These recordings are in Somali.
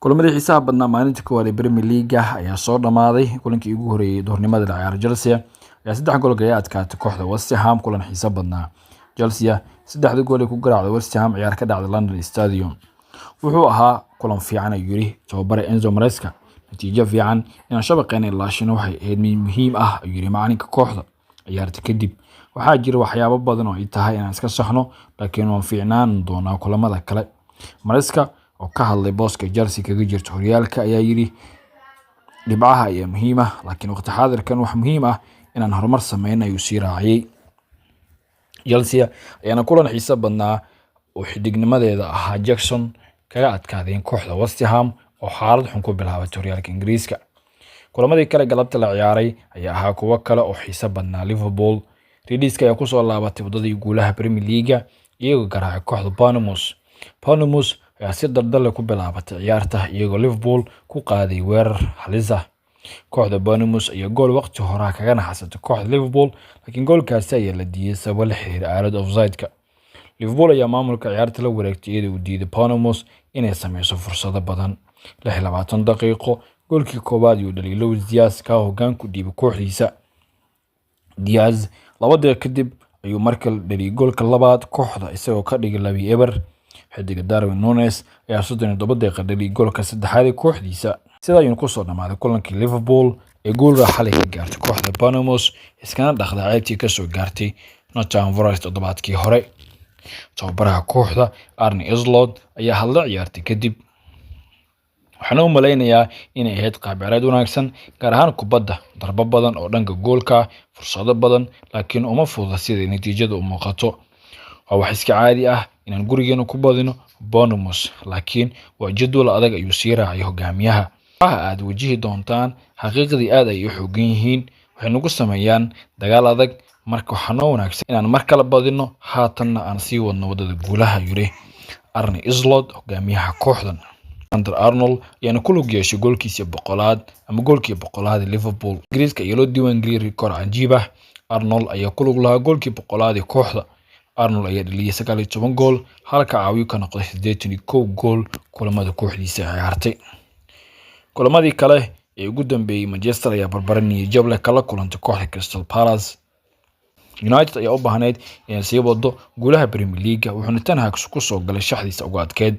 Kulamadii xiisaha badnaa maalintii koowaad ee Premier League ayaa soo dhamaaday. Kulankii ugu horeeyay doornimada la ciyaaray Chelsea ayaa 3 gool kaga adkaatay kooxda West Ham. Kulan xiiso badnaa. Chelsea 3 gool ay ku garaacday West Ham ciyaar ka dhacday London Stadium. Wuxuu ahaa kulan fiican ayuu yiri tababare Enzo Maresca. Natiijo fiican in shabaqeen ilaashino waxay ahayd muhiim ah ayuu yiri macalinka kooxda. Ciyaarta kadib waxaa jira waxyaabo badan oo ay tahay inaan iska saxno, laakiin waan fiicnaan doonaa kulamada kale. Maresca oo ka hadlay booska Chelsea kaga jirto horyaalka ayaa yiri dhibcaha ayaa muhiim ah, laakiin waqti xaadirkan wax muhiim ah inaan horumar sameeyno ayuu sii raaciyay. Chelsea ayaana kulan xiiso badnaa oo xidignimadeeda ahaa Jackson kaga adkaadeen kooxda West Ham oo xaalad xun ku bilaabatay horyaalka Ingiriiska. Kulamadii kale galabta la ciyaaray ayaa ahaa kuwo kale oo xiiso badnaa. Liverpool Reds ayaa ku soo laabatay wadadii guulaha Premier League iyagoo garaacay kooxda Bournemouth ayaa si dardar ku bilaabatay ciyaarta iyagoo Liverpool ku qaaday weerar halis ah. Kooxda Bournemouth ayaa gool waqti hore kaga naxasatay kooxda Liverpool, laakiin goolkaasi ayaa la diiday sabab la xiriira aalad offside-ka. Liverpool ayaa maamulka ciyaarta la wareegtay iyadoo uu diiday Bournemouth inay sameyso fursado badan. 26 daqiiqo goolkii koowaad uu dhaliyay Luis Diaz ka hoggaan ku dhiibay kooxdiisa. Diaz 2 daqiiqo kadib ayuu markale dhaliyay goolka labaad kooxda isagoo ka dhigay 2-0. Xidiga Darwin Núñez ayaa 37 daqiiqo dhaliyay goolka saddexaad ee kooxdiisa. Sida ayuu ku soo dhamaaday kulankii Liverpool ee gool xalay ka gaartay kooxda Bournemouth iskana dhaqday ceebtii ka soo gaartay Nottingham Forest toddobaadkii hore. Tababaraha kooxda Arne Slot ayaa hadlay ciyaarta kadib. Waxaan u maleynayaa inay ahayd qaab ciyaareed wanaagsan, gaar ahaan kubadda, darbo badan oo dhanka goolka, fursado badan, laakiin uma fududa sida natiijadu u muuqato. Waa wax iska caadi ah inaan gurigeena ku badino Bournemouth, laakiin waa jadwal adag ayuu sii raacay hogaamiyaha. Waxa aad wajihi doontaan xaqiiqdii aad ay u xooggan yihiin, waxay nagu sameeyaan dagaal adag, marka waxaa noo wanaagsan inaan mar kale badino haatanna aan sii wadno wadada guulaha yiri Arne Slot hogaamiyaha kooxdan. Arnold ayaana ku lug yeeshay goolkiisa 100 ama goolkii 100 ee Liverpool. Ingiriiska ayaa loo diiwaan geliyay rikoor cajiib ah. Arnold ayaa ku lug lahaa goolkii 100 ee kooxda. Arnold ayaa dhaliyay 19 gool halka caawiyo ka noqday 81 gool kulamada kooxdiisa ciyaartay. Kulamadii kale ee ugu dambeeyay Manchester ayaa barbaraniyay jable kala kulantay kooxda Crystal Palace. United ayaa u baahneyd inay sii wado guulaha Premier League, wuxuuna Ten Hag ku soo galay shaxdiisa ugu adkeyd.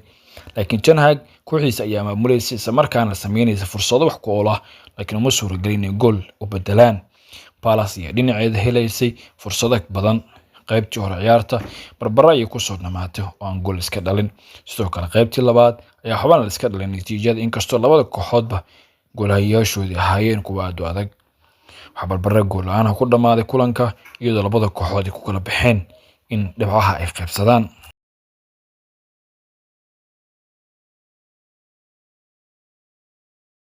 Laakiin Ten Hag kooxdiisa ayaa maamulaysa isla markaana sameynaysa fursado wax ku ool ah, laakiin uma suuragelin inay gool u bedelaan. Palace ayaa dhinaceeda helaysay fursado badan. Qaybtii hore ciyaarta barbara ayay ku soo dhamaatay oo aan gool iska dhalin. Sidoo kale qaybtii labaad ayaa xubaan la iska dhalin natiijada, inkastoo labada kooxoodba goolahayaashoodii ahaayeen kuwa aad u adag. Waxa barbara gool la'aan ku dhamaaday kulanka iyadoo labada kooxood ay ku kala baxeen in dhibcaha ay qaybsadaan.